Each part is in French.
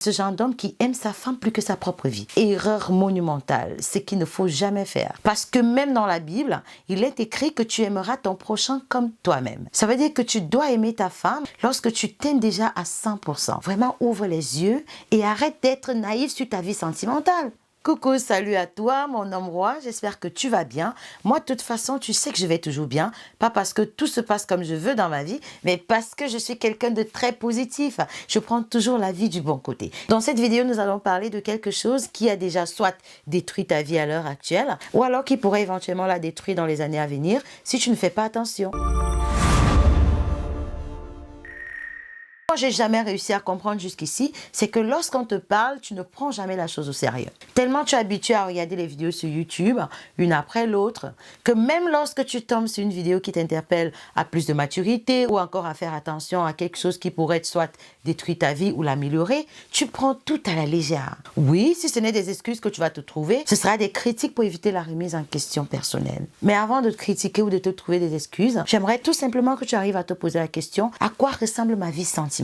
Ce genre d'homme qui aime sa femme plus que sa propre vie. Erreur monumentale, ce qu'il ne faut jamais faire. Parce que même dans la Bible, il est écrit que tu aimeras ton prochain comme toi-même. Ça veut dire que tu dois aimer ta femme lorsque tu t'aimes déjà à 100%. Vraiment, ouvre les yeux et arrête d'être naïf sur ta vie sentimentale. Coucou, salut à toi, mon homme roi, j'espère que tu vas bien. Moi, de toute façon, tu sais que je vais toujours bien. Pas parce que tout se passe comme je veux dans ma vie, mais parce que je suis quelqu'un de très positif. Je prends toujours la vie du bon côté. Dans cette vidéo, nous allons parler de quelque chose qui a déjà soit détruit ta vie à l'heure actuelle, ou alors qui pourrait éventuellement la détruire dans les années à venir si tu ne fais pas attention. J'ai jamais réussi à comprendre jusqu'ici, c'est que lorsqu'on te parle, tu ne prends jamais la chose au sérieux. Tellement tu es habitué à regarder les vidéos sur YouTube, une après l'autre, que même lorsque tu tombes sur une vidéo qui t'interpelle à plus de maturité ou encore à faire attention à quelque chose qui pourrait soit détruire ta vie ou l'améliorer, tu prends tout à la légère. Oui, si ce n'est des excuses que tu vas te trouver, ce sera des critiques pour éviter la remise en question personnelle. Mais avant de te critiquer ou de te trouver des excuses, j'aimerais tout simplement que tu arrives à te poser la question, à quoi ressemble ma vie sentimentale?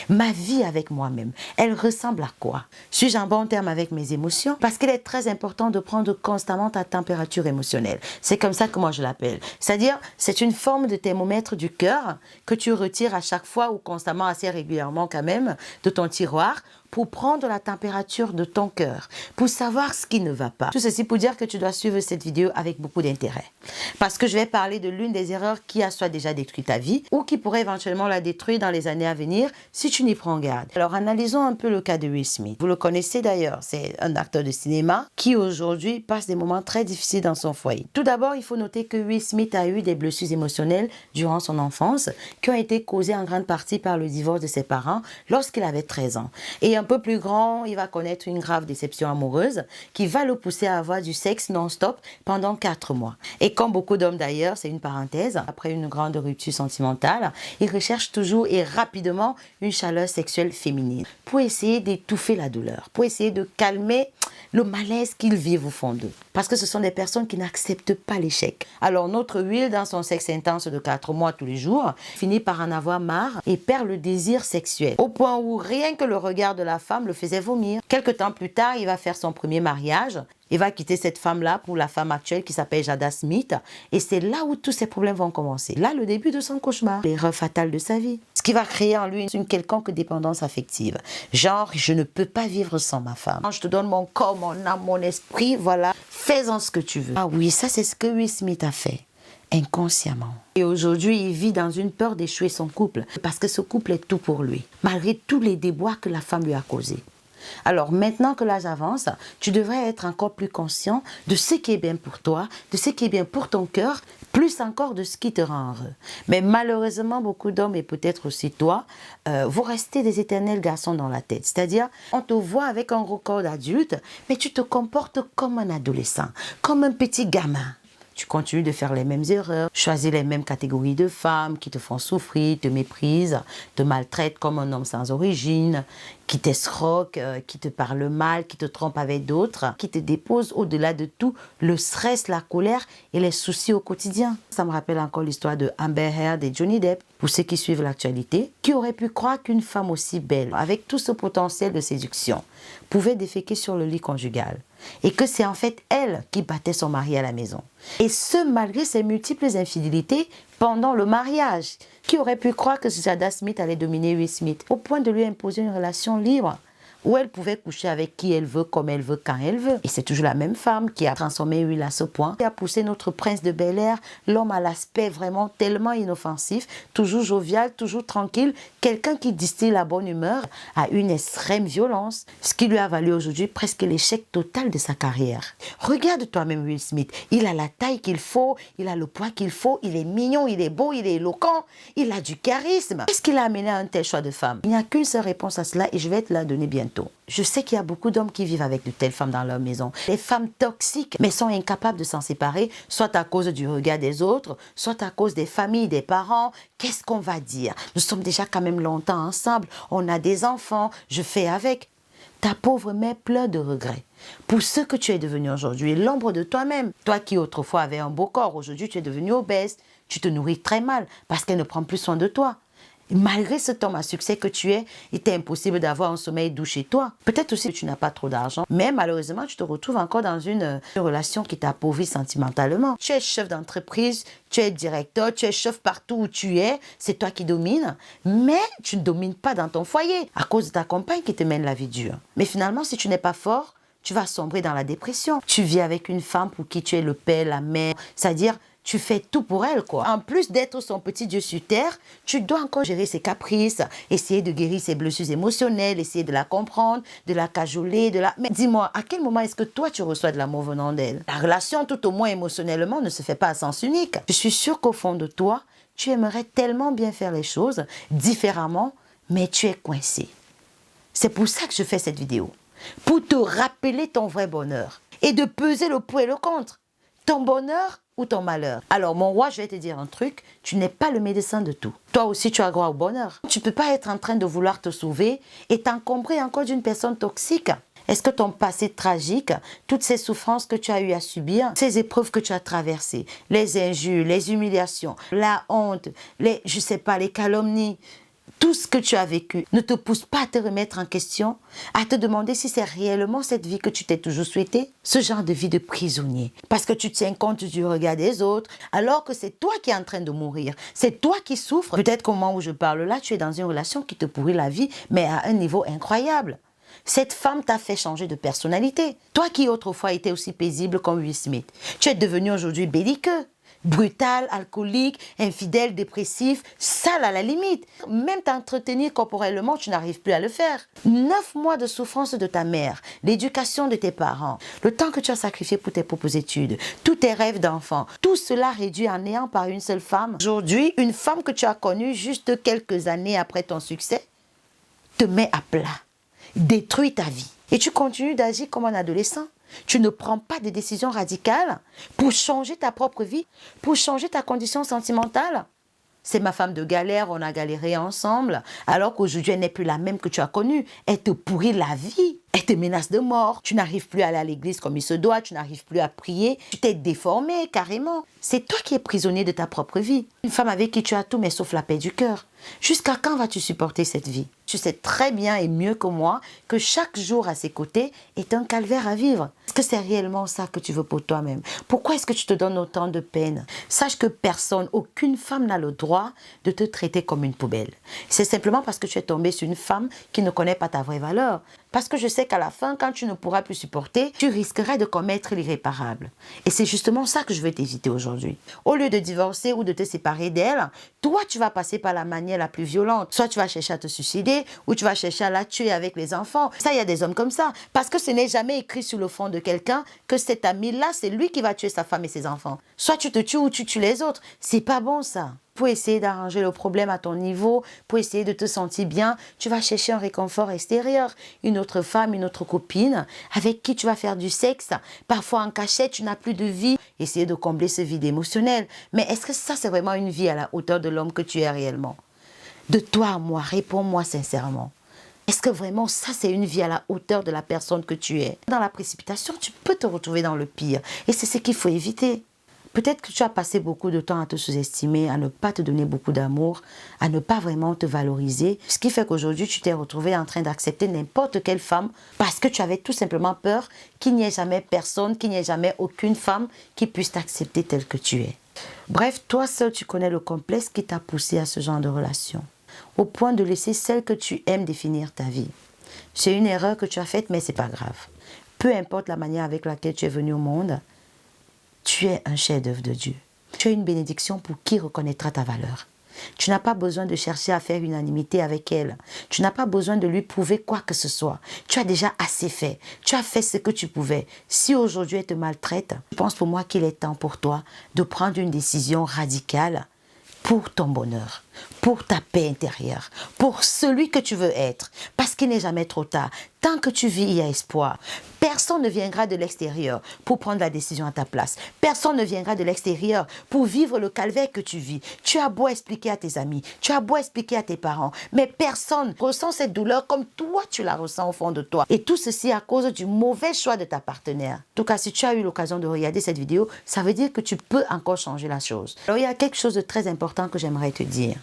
Ma vie avec moi-même, elle ressemble à quoi? Suis-je en bon terme avec mes émotions? Parce qu'il est très important de prendre constamment ta température émotionnelle. C'est comme ça que moi je l'appelle. C'est-à-dire, c'est une forme de thermomètre du cœur que tu retires à chaque fois ou constamment, assez régulièrement quand même, de ton tiroir pour prendre la température de ton cœur, pour savoir ce qui ne va pas. Tout ceci pour dire que tu dois suivre cette vidéo avec beaucoup d'intérêt. Parce que je vais parler de l'une des erreurs qui a soit déjà détruit ta vie ou qui pourrait éventuellement la détruire dans les années à venir si tu n'y prends garde. Alors analysons un peu le cas de Will Smith. Vous le connaissez d'ailleurs, c'est un acteur de cinéma qui aujourd'hui passe des moments très difficiles dans son foyer. Tout d'abord, il faut noter que Will Smith a eu des blessures émotionnelles durant son enfance qui ont été causées en grande partie par le divorce de ses parents lorsqu'il avait 13 ans. Et un peu plus grand, il va connaître une grave déception amoureuse qui va le pousser à avoir du sexe non-stop pendant 4 mois. Et comme beaucoup d'hommes d'ailleurs, c'est une parenthèse, après une grande rupture sentimentale, il recherche toujours et rapidement une chaleur sexuelle féminine pour essayer d'étouffer la douleur, pour essayer de calmer le malaise qu'ils vivent au fond d'eux. Parce que ce sont des personnes qui n'acceptent pas l'échec. Alors notre Will, dans son sexe intense de 4 mois tous les jours, finit par en avoir marre et perd le désir sexuel. Au point où rien que le regard de la femme le faisait vomir. Quelque temps plus tard, il va faire son premier mariage. Il va quitter cette femme-là pour la femme actuelle qui s'appelle Jada Smith. Et c'est là où tous ses problèmes vont commencer. Là, le début de son cauchemar. L'erreur fatale de sa vie. Ce qui va créer en lui une quelconque dépendance affective. Genre, je ne peux pas vivre sans ma femme. Je te donne mon corps, mon âme, mon esprit, voilà. Fais-en ce que tu veux. Ah oui, ça c'est ce que Will Smith a fait. Inconsciemment. Et aujourd'hui, il vit dans une peur d'échouer son couple. Parce que ce couple est tout pour lui. Malgré tous les déboires que la femme lui a causés. Alors maintenant que l'âge avance, tu devrais être encore plus conscient de ce qui est bien pour toi, de ce qui est bien pour ton cœur, plus encore de ce qui te rend heureux. Mais malheureusement, beaucoup d'hommes, et peut-être aussi toi, vous restez des éternels garçons dans la tête. C'est-à-dire, on te voit avec un gros corps d'adulte, mais tu te comportes comme un adolescent, comme un petit gamin. Tu continues de faire les mêmes erreurs, choisis les mêmes catégories de femmes qui te font souffrir, te méprisent, te maltraitent comme un homme sans origine, qui t'escroquent, qui te parlent mal, qui te trompent avec d'autres, qui te déposent au-delà de tout le stress, la colère et les soucis au quotidien. Ça me rappelle encore l'histoire de Amber Heard et Johnny Depp. Pour ceux qui suivent l'actualité, qui aurait pu croire qu'une femme aussi belle, avec tout ce potentiel de séduction, pouvait déféquer sur le lit conjugal. Et que c'est en fait elle qui battait son mari à la maison. Et ce, malgré ses multiples infidélités pendant le mariage. Qui aurait pu croire que Jada Smith allait dominer Will Smith au point de lui imposer une relation libre où elle pouvait coucher avec qui elle veut, comme elle veut, quand elle veut. Et c'est toujours la même femme qui a transformé Will à ce point, qui a poussé notre prince de Bel-Air, l'homme à l'aspect vraiment tellement inoffensif, toujours jovial, toujours tranquille, quelqu'un qui distille la bonne humeur, à une extrême violence, ce qui lui a valu aujourd'hui presque l'échec total de sa carrière. Regarde toi-même Will Smith, il a la taille qu'il faut, il a le poids qu'il faut, il est mignon, il est beau, il est éloquent, il a du charisme. Qu'est-ce qui l'a amené à un tel choix de femme? Il n'y a qu'une seule réponse à cela et je vais te la donner bientôt. Je sais qu'il y a beaucoup d'hommes qui vivent avec de telles femmes dans leur maison. Des femmes toxiques, mais sont incapables de s'en séparer, soit à cause du regard des autres, soit à cause des familles, des parents. Qu'est-ce qu'on va dire? Nous sommes déjà quand même longtemps ensemble, on a des enfants, je fais avec. Ta pauvre mère pleure de regrets pour ce que tu es devenu aujourd'hui, l'ombre de toi-même. Toi qui autrefois avais un beau corps, aujourd'hui tu es devenu obèse, tu te nourris très mal parce qu'elle ne prend plus soin de toi. Malgré cet homme à succès que tu es, il t'est impossible d'avoir un sommeil doux chez toi. Peut-être aussi que tu n'as pas trop d'argent, mais malheureusement, tu te retrouves encore dans une relation qui t'appauvrit sentimentalement. Tu es chef d'entreprise, tu es directeur, tu es chef partout où tu es, c'est toi qui domines, mais tu ne domines pas dans ton foyer à cause de ta compagne qui te mène la vie dure. Mais finalement, si tu n'es pas fort, tu vas sombrer dans la dépression. Tu vis avec une femme pour qui tu es le père, la mère, c'est-à-dire tu fais tout pour elle, quoi. En plus d'être son petit Dieu sur terre, tu dois encore gérer ses caprices, essayer de guérir ses blessures émotionnelles, essayer de la comprendre, de la cajoler, Mais dis-moi, à quel moment est-ce que toi, tu reçois de l'amour venant d'elle? La relation, tout au moins émotionnellement, ne se fait pas à sens unique. Je suis sûre qu'au fond de toi, tu aimerais tellement bien faire les choses différemment, mais tu es coincé. C'est pour ça que je fais cette vidéo. Pour te rappeler ton vrai bonheur et de peser le pour et le contre. Ton bonheur ou ton malheur. Alors, mon roi, je vais te dire un truc, tu n'es pas le médecin de tout. Toi aussi, tu as droit au bonheur. Tu ne peux pas être en train de vouloir te sauver et t'encombrer encore d'une personne toxique. Est-ce que ton passé tragique, toutes ces souffrances que tu as eu à subir, ces épreuves que tu as traversées, les injures, les humiliations, la honte, les calomnies, tout ce que tu as vécu ne te pousse pas à te remettre en question, à te demander si c'est réellement cette vie que tu t'es toujours souhaitée, ce genre de vie de prisonnier. Parce que tu tiens compte du regard des autres, alors que c'est toi qui es en train de mourir. C'est toi qui souffres. Peut-être qu'au moment où je parle là, tu es dans une relation qui te pourrit la vie, mais à un niveau incroyable. Cette femme t'a fait changer de personnalité. Toi qui autrefois étais aussi paisible comme Will Smith, tu es devenu aujourd'hui belliqueux. Brutal, alcoolique, infidèle, dépressif, sale à la limite. Même t'entretenir corporellement, tu n'arrives plus à le faire. 9 mois de souffrance de ta mère, l'éducation de tes parents, le temps que tu as sacrifié pour tes propres études, tous tes rêves d'enfant, tout cela réduit en néant par une seule femme. Aujourd'hui, une femme que tu as connue juste quelques années après ton succès te met à plat, détruit ta vie. Et tu continues d'agir comme un adolescent. Tu ne prends pas de décisions radicales pour changer ta propre vie, pour changer ta condition sentimentale. C'est ma femme de galère, on a galéré ensemble, alors qu'aujourd'hui, elle n'est plus la même que tu as connue. Elle te pourrit la vie. Elle te menace de mort. Tu n'arrives plus à aller à l'église comme il se doit, tu n'arrives plus à prier. Tu t'es déformé carrément. C'est toi qui es prisonnier de ta propre vie. Une femme avec qui tu as tout, mais sauf la paix du cœur. Jusqu'à quand vas-tu supporter cette vie? Tu sais très bien et mieux que moi que chaque jour à ses côtés est un calvaire à vivre. Est-ce que c'est réellement ça que tu veux pour toi-même? Pourquoi est-ce que tu te donnes autant de peine? Sache que personne, aucune femme n'a le droit de te traiter comme une poubelle. C'est simplement parce que tu es tombé sur une femme qui ne connaît pas ta vraie valeur. Parce que je sais qu'à la fin, quand tu ne pourras plus supporter, tu risquerais de commettre l'irréparable. Et c'est justement ça que je veux t'éviter aujourd'hui. Au lieu de divorcer ou de te séparer d'elle, toi, tu vas passer par la manière la plus violente. Soit tu vas chercher à te suicider, ou tu vas chercher à la tuer avec les enfants. Ça, il y a des hommes comme ça. Parce que ce n'est jamais écrit sur le front de quelqu'un que cet ami-là, c'est lui qui va tuer sa femme et ses enfants. Soit tu te tues ou tu tues les autres. C'est pas bon, ça. Pour essayer d'arranger le problème à ton niveau, pour essayer de te sentir bien, tu vas chercher un réconfort extérieur. Une autre femme, une autre copine, avec qui tu vas faire du sexe. Parfois en cachette, tu n'as plus de vie. Essayer de combler ce vide émotionnel. Mais est-ce que ça, c'est vraiment une vie à la hauteur de l'homme que tu es réellement? De toi à moi, réponds-moi sincèrement. Est-ce que vraiment ça, c'est une vie à la hauteur de la personne que tu es? Dans la précipitation, tu peux te retrouver dans le pire. Et c'est ce qu'il faut éviter. Peut-être que tu as passé beaucoup de temps à te sous-estimer, à ne pas te donner beaucoup d'amour, à ne pas vraiment te valoriser. Ce qui fait qu'aujourd'hui, tu t'es retrouvé en train d'accepter n'importe quelle femme parce que tu avais tout simplement peur qu'il n'y ait jamais personne, qu'il n'y ait jamais aucune femme qui puisse t'accepter telle que tu es. Bref, toi seul, tu connais le complexe qui t'a poussé à ce genre de relation, au point de laisser celle que tu aimes définir ta vie. C'est une erreur que tu as faite, mais c'est pas grave. Peu importe la manière avec laquelle tu es venu au monde, tu es un chef-d'œuvre de Dieu. Tu es une bénédiction pour qui reconnaîtra ta valeur. Tu n'as pas besoin de chercher à faire unanimité avec elle. Tu n'as pas besoin de lui prouver quoi que ce soit. Tu as déjà assez fait. Tu as fait ce que tu pouvais. Si aujourd'hui elle te maltraite, je pense pour moi qu'il est temps pour toi de prendre une décision radicale pour ton bonheur, pour ta paix intérieure, pour celui que tu veux être. Parce qu'il n'est jamais trop tard. Tant que tu vis, il y a espoir. Personne ne viendra de l'extérieur pour prendre la décision à ta place. Personne ne viendra de l'extérieur pour vivre le calvaire que tu vis. Tu as beau expliquer à tes amis, tu as beau expliquer à tes parents, mais personne ressent cette douleur comme toi tu la ressens au fond de toi. Et tout ceci à cause du mauvais choix de ta partenaire. En tout cas, si tu as eu l'occasion de regarder cette vidéo, ça veut dire que tu peux encore changer la chose. Alors, il y a quelque chose de très important que j'aimerais te dire.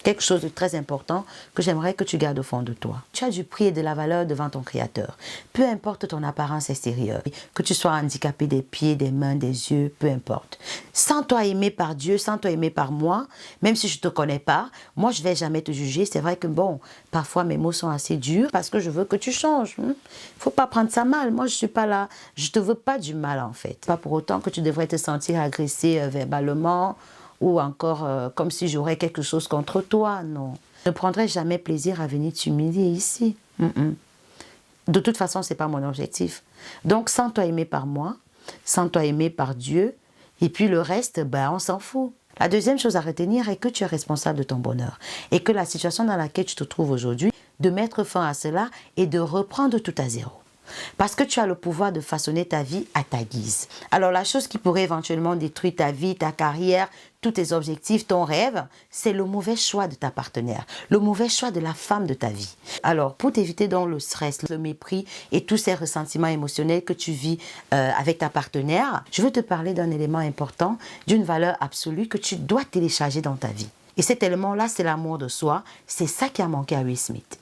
quelque chose de très important que j'aimerais que tu gardes au fond de toi. Tu as du prix et de la valeur devant ton Créateur. Peu importe ton apparence extérieure, que tu sois handicapé des pieds, des mains, des yeux, peu importe. Sens-toi aimé par Dieu, sens-toi aimé par moi, même si je ne te connais pas. Moi, je ne vais jamais te juger. C'est vrai que bon, parfois mes mots sont assez durs parce que je veux que tu changes. Il ne faut pas prendre ça mal. Moi, je ne suis pas là. Je ne te veux pas du mal en fait. Pas pour autant que tu devrais te sentir agressé verbalement ou encore comme si j'aurais quelque chose contre toi, non. Je ne prendrai jamais plaisir à venir t'humilier ici. De toute façon, ce n'est pas mon objectif. Donc, sens-toi aimé par moi, sens-toi aimé par Dieu, et puis le reste, ben, on s'en fout. La deuxième chose à retenir est que tu es responsable de ton bonheur et que la situation dans laquelle tu te trouves aujourd'hui, de mettre fin à cela et de reprendre tout à zéro. Parce que tu as le pouvoir de façonner ta vie à ta guise. Alors la chose qui pourrait éventuellement détruire ta vie, ta carrière, tous tes objectifs, ton rêve, c'est le mauvais choix de ta partenaire, le mauvais choix de la femme de ta vie. Alors pour t'éviter donc le stress, le mépris et tous ces ressentiments émotionnels que tu vis avec ta partenaire, je veux te parler d'un élément important, d'une valeur absolue que tu dois télécharger dans ta vie. Et cet élément-là, c'est l'amour de soi. C'est ça qui a manqué à Will Smith.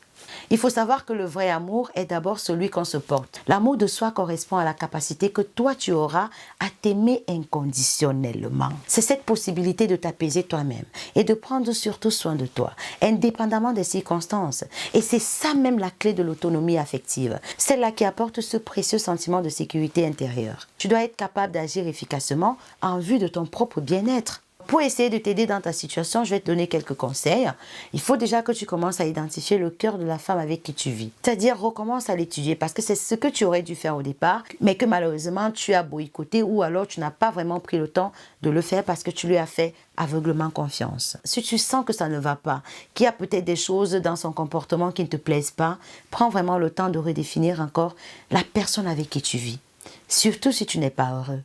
Il faut savoir que le vrai amour est d'abord celui qu'on se porte. L'amour de soi correspond à la capacité que toi tu auras à t'aimer inconditionnellement. C'est cette possibilité de t'apaiser toi-même et de prendre surtout soin de toi, indépendamment des circonstances. Et c'est ça même la clé de l'autonomie affective, celle-là qui apporte ce précieux sentiment de sécurité intérieure. Tu dois être capable d'agir efficacement en vue de ton propre bien-être. Pour essayer de t'aider dans ta situation, je vais te donner quelques conseils. Il faut déjà que tu commences à identifier le cœur de la femme avec qui tu vis. C'est-à-dire, recommence à l'étudier parce que c'est ce que tu aurais dû faire au départ, mais que malheureusement, tu as boycotté ou alors tu n'as pas vraiment pris le temps de le faire parce que tu lui as fait aveuglement confiance. Si tu sens que ça ne va pas, qu'il y a peut-être des choses dans son comportement qui ne te plaisent pas, prends vraiment le temps de redéfinir encore la personne avec qui tu vis. Surtout si tu n'es pas heureux.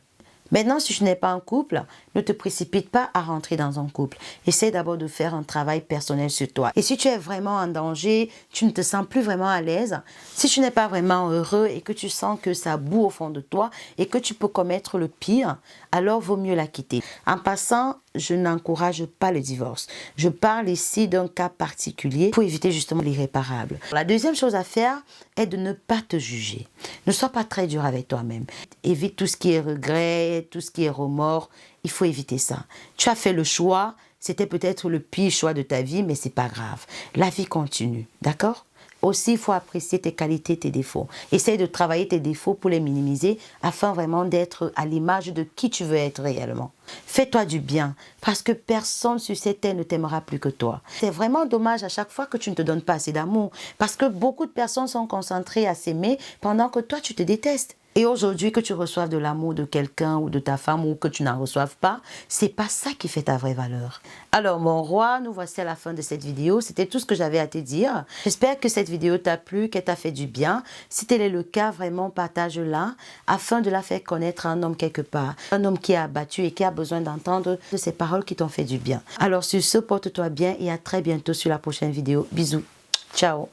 Maintenant, si tu n'es pas en couple, ne te précipite pas à rentrer dans un couple. Essaie d'abord de faire un travail personnel sur toi. Et si tu es vraiment en danger, tu ne te sens plus vraiment à l'aise, si tu n'es pas vraiment heureux et que tu sens que ça boue au fond de toi et que tu peux commettre le pire, alors vaut mieux la quitter. En passant, je n'encourage pas le divorce. Je parle ici d'un cas particulier pour éviter justement l'irréparable. La deuxième chose à faire est de ne pas te juger. Ne sois pas très dur avec toi-même. Évite tout ce qui est regret, tout ce qui est remords. Il faut éviter ça. Tu as fait le choix, c'était peut-être le pire choix de ta vie, mais c'est pas grave. La vie continue, d'accord? Aussi, il faut apprécier tes qualités, tes défauts. Essaye de travailler tes défauts pour les minimiser afin vraiment d'être à l'image de qui tu veux être réellement. Fais-toi du bien parce que personne sur cette terre ne t'aimera plus que toi. C'est vraiment dommage à chaque fois que tu ne te donnes pas assez d'amour parce que beaucoup de personnes sont concentrées à s'aimer pendant que toi, tu te détestes. Et aujourd'hui, que tu reçoives de l'amour de quelqu'un ou de ta femme ou que tu n'en reçoives pas, c'est pas ça qui fait ta vraie valeur. Alors mon roi, nous voici à la fin de cette vidéo. C'était tout ce que j'avais à te dire. J'espère que cette vidéo t'a plu, qu'elle t'a fait du bien. Si tel est le cas, vraiment partage-la afin de la faire connaître à un homme quelque part. Un homme qui est abattu et qui a besoin d'entendre de ces paroles qui t'ont fait du bien. Alors sur ce, porte-toi bien et à très bientôt sur la prochaine vidéo. Bisous. Ciao.